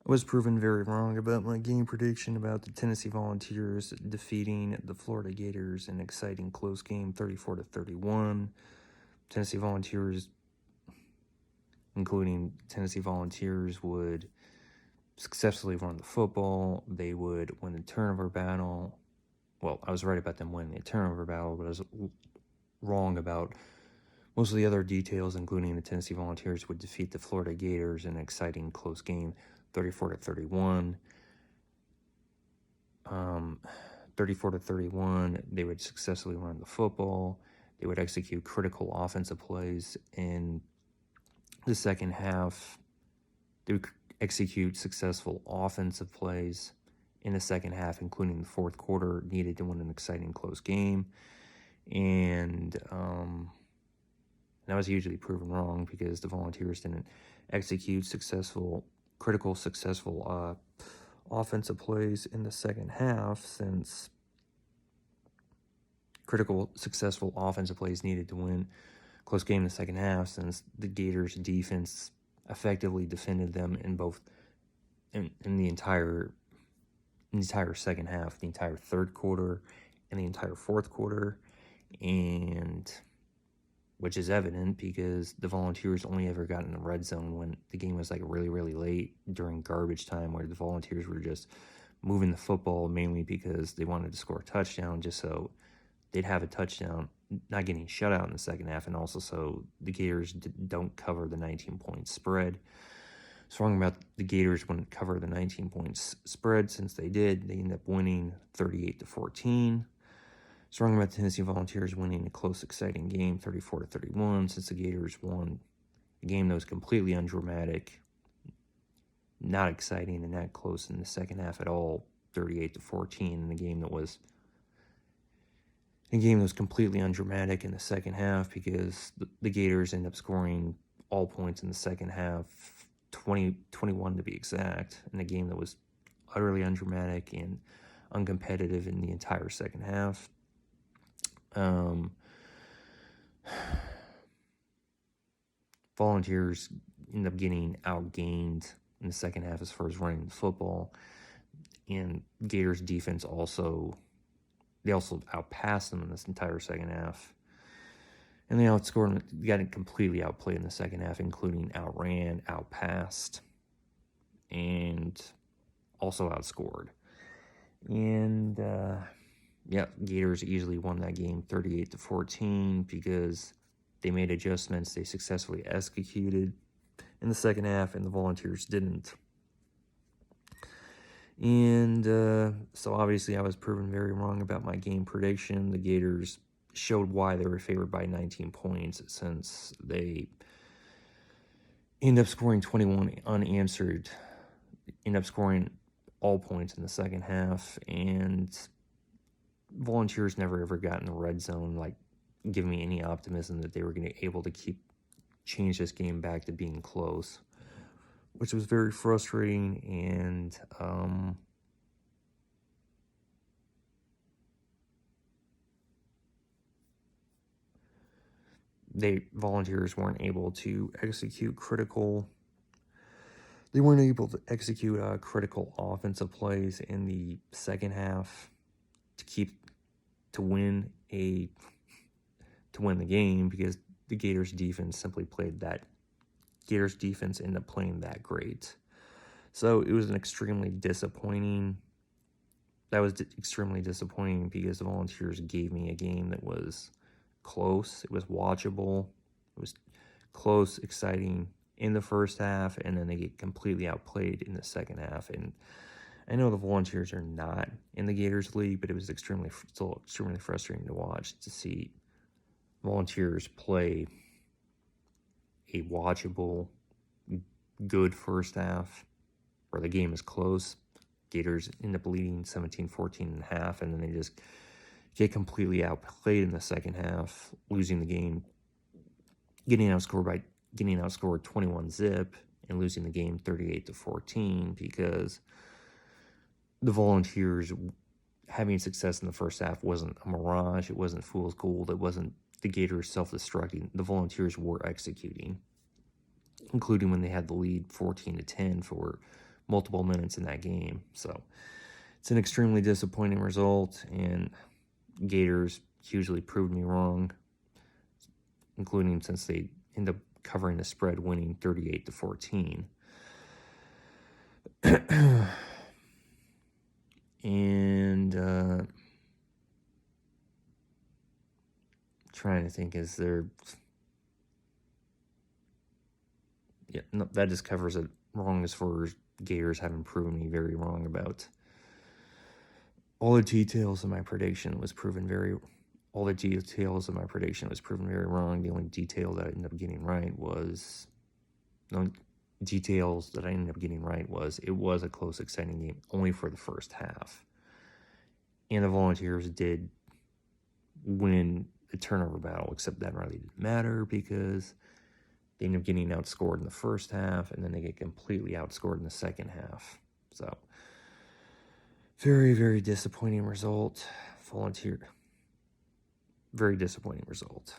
I was proven very wrong about my game prediction about the Tennessee Volunteers defeating the Florida Gators in an exciting close game, 34-31. Tennessee Volunteers, including Tennessee Volunteers, would successfully run the football. They would win the turnover battle. Well, I was right about them winning the turnover battle, but I was wrong about most of the other details, including the Tennessee Volunteers would defeat the Florida Gators in an exciting close game, 34-31. 34-31, they would successfully run the football. They would execute critical offensive plays in the second half. They would execute successful offensive plays in the second half, including the fourth quarter, needed to win an exciting close game. And that was usually proven wrong because the Volunteers didn't execute critical successful offensive plays in the second half, since critical successful offensive plays needed to win close game in the second half, since the Gators defense effectively defended them in the entire second half, the entire third quarter and the entire fourth quarter, and which is evident because the Volunteers only ever got in the red zone when the game was like really, really late during garbage time, where the Volunteers were just moving the football mainly because they wanted to score a touchdown, just so they'd have a touchdown, not getting shut out in the second half, and also so the Gators don't cover the 19-point spread. So wrong about the Gators wouldn't cover the 19 points spread. Since they did, they ended up winning 38-14. So wrong about the Tennessee Volunteers winning a close, exciting game, 34-31, since the Gators won a game that was completely undramatic, not exciting and not close in the second half at all, 38-14, in a game that was completely undramatic in the second half because the Gators end up scoring all points in the second half, 21 to be exact, in a game that was utterly undramatic and uncompetitive in the entire second half. Volunteers end up getting outgained in the second half as far as running the football, and Gators defense also outpassed them in this entire second half. And they outscored them, got completely outplayed in the second half, including outran, outpassed, and also outscored. And Gators easily won that game 38-14 because they made adjustments they successfully executed in the second half, and the Volunteers didn't. And so obviously I was proven very wrong about my game prediction. The Gators showed why they were favored by 19 points, since they end up scoring 21 unanswered, end up scoring all points in the second half, and Volunteers never ever got in the red zone, like giving me any optimism that they were going to be able to change this game back to being close, which was very frustrating. And Volunteers weren't able to execute critical offensive plays in the second half to win the game, because the Gators defense ended up playing that great. So it was extremely disappointing. That was extremely disappointing because the Volunteers gave me a game that was close. It was watchable. It was close, exciting in the first half, and then they get completely outplayed in the second half. And I know the Volunteers are not in the Gators league, but it was still extremely frustrating to watch, to see Volunteers play a watchable, good first half where the game is close. Gators end up leading 17-14 in half, and then they just get completely outplayed in the second half, losing the game, getting outscored 21-0, and losing the game 38-14 because the Volunteers having success in the first half wasn't a mirage. It wasn't fool's gold. It wasn't the Gators self-destructing. The Volunteers were executing, including when they had the lead 14-10 for multiple minutes in that game. So it's an extremely disappointing result, and Gators hugely proved me wrong, including since they end up covering the spread, winning 38-14. And trying to think, is there... Yeah, no, that just covers it wrong as far as Gators having proven me very wrong about all the details of my prediction was proven very... All the details of my prediction was proven very wrong. The only detail that I ended up getting right was... The only details that I ended up getting right was it was a close, exciting game only for the first half. And the Volunteers did win the turnover battle, except that really didn't matter because they end up getting outscored in the first half, and then they get completely outscored in the second half. So, very, very disappointing result. Very disappointing result.